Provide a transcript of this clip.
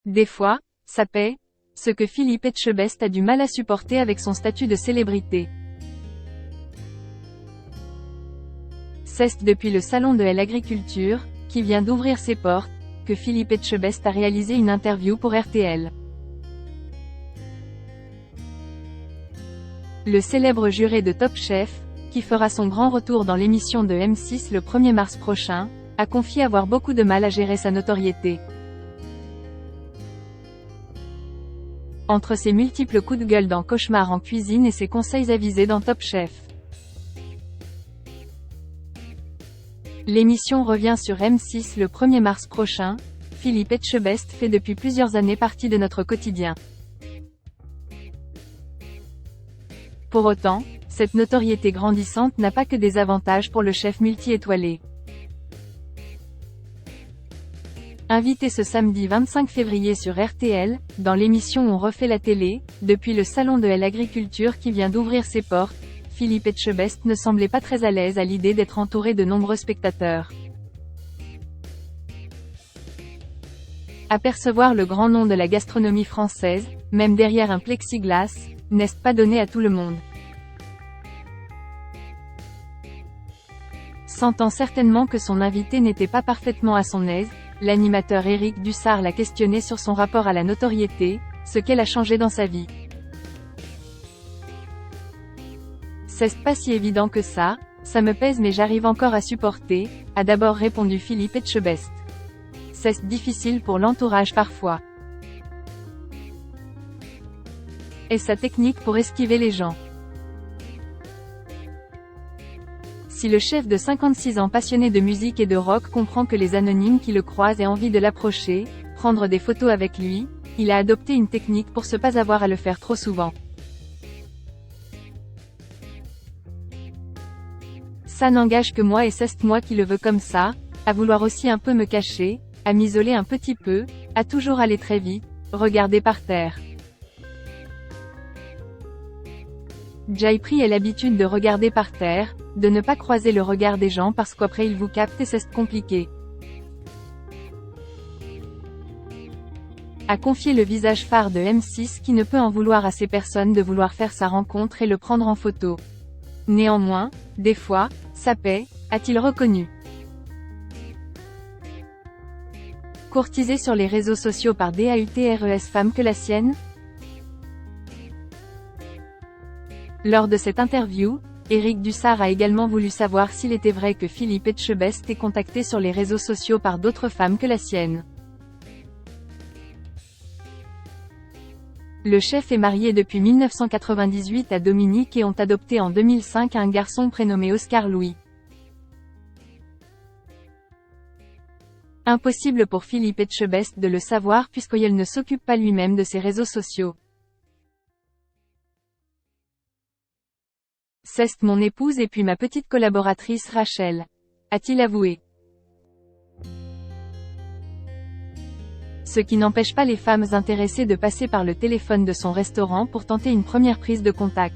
Des fois, ça paie, ce que Philippe Etchebest a du mal à supporter avec son statut de célébrité. C'est depuis le salon de l'agriculture, qui vient d'ouvrir ses portes, que Philippe Etchebest a réalisé une interview pour RTL. Le célèbre juré de Top Chef, qui fera son grand retour dans l'émission de M6 le 1er mars prochain, a confié avoir beaucoup de mal à gérer sa notoriété. Entre ses multiples coups de gueule dans Cauchemar en cuisine et ses conseils avisés dans Top Chef. L'émission revient sur M6 le 1er mars prochain. Philippe Etchebest fait depuis plusieurs années partie de notre quotidien. Pour autant, cette notoriété grandissante n'a pas que des avantages pour le chef multi-étoilé. Invité ce samedi 25 février sur RTL, dans l'émission On refait la télé, depuis le salon de l'agriculture qui vient d'ouvrir ses portes, Philippe Etchebest ne semblait pas très à l'aise à l'idée d'être entouré de nombreux spectateurs. Apercevoir le grand nom de la gastronomie française, même derrière un plexiglas, n'est pas donné à tout le monde. Sentant certainement que son invité n'était pas parfaitement à son aise, l'animateur Éric Dussart l'a questionné sur son rapport à la notoriété, ce qu'elle a changé dans sa vie. C'est pas si évident que ça me pèse mais j'arrive encore à supporter, a d'abord répondu Philippe Etchebest. C'est difficile pour l'entourage parfois. Et sa technique pour esquiver les gens. Si le chef de 56 ans passionné de musique et de rock comprend que les anonymes qui le croisent aient envie de l'approcher, prendre des photos avec lui, il a adopté une technique pour ne pas avoir à le faire trop souvent. Ça n'engage que moi et c'est moi qui le veux comme ça, à vouloir aussi un peu me cacher, à m'isoler un petit peu, à toujours aller très vite, regarder par terre. J'ai pris l'habitude de regarder par terre, de ne pas croiser le regard des gens parce qu'après ils vous captent et c'est compliqué. A confié le visage phare de M6 qui ne peut en vouloir à ces personnes de vouloir faire sa rencontre et le prendre en photo. Néanmoins, des fois, ça paie, a-t-il reconnu. Courtisé sur les réseaux sociaux par DAUTRES femme que la sienne? Lors de cette interview, Éric Dussart a également voulu savoir s'il était vrai que Philippe Etchebest est contacté sur les réseaux sociaux par d'autres femmes que la sienne. Le chef est marié depuis 1998 à Dominique et ont adopté en 2005 un garçon prénommé Oscar Louis. Impossible pour Philippe Etchebest de le savoir puisqu'il ne s'occupe pas lui-même de ses réseaux sociaux. C'est mon épouse et puis ma petite collaboratrice Rachel, a-t-il avoué. Ce qui n'empêche pas les femmes intéressées de passer par le téléphone de son restaurant pour tenter une première prise de contact.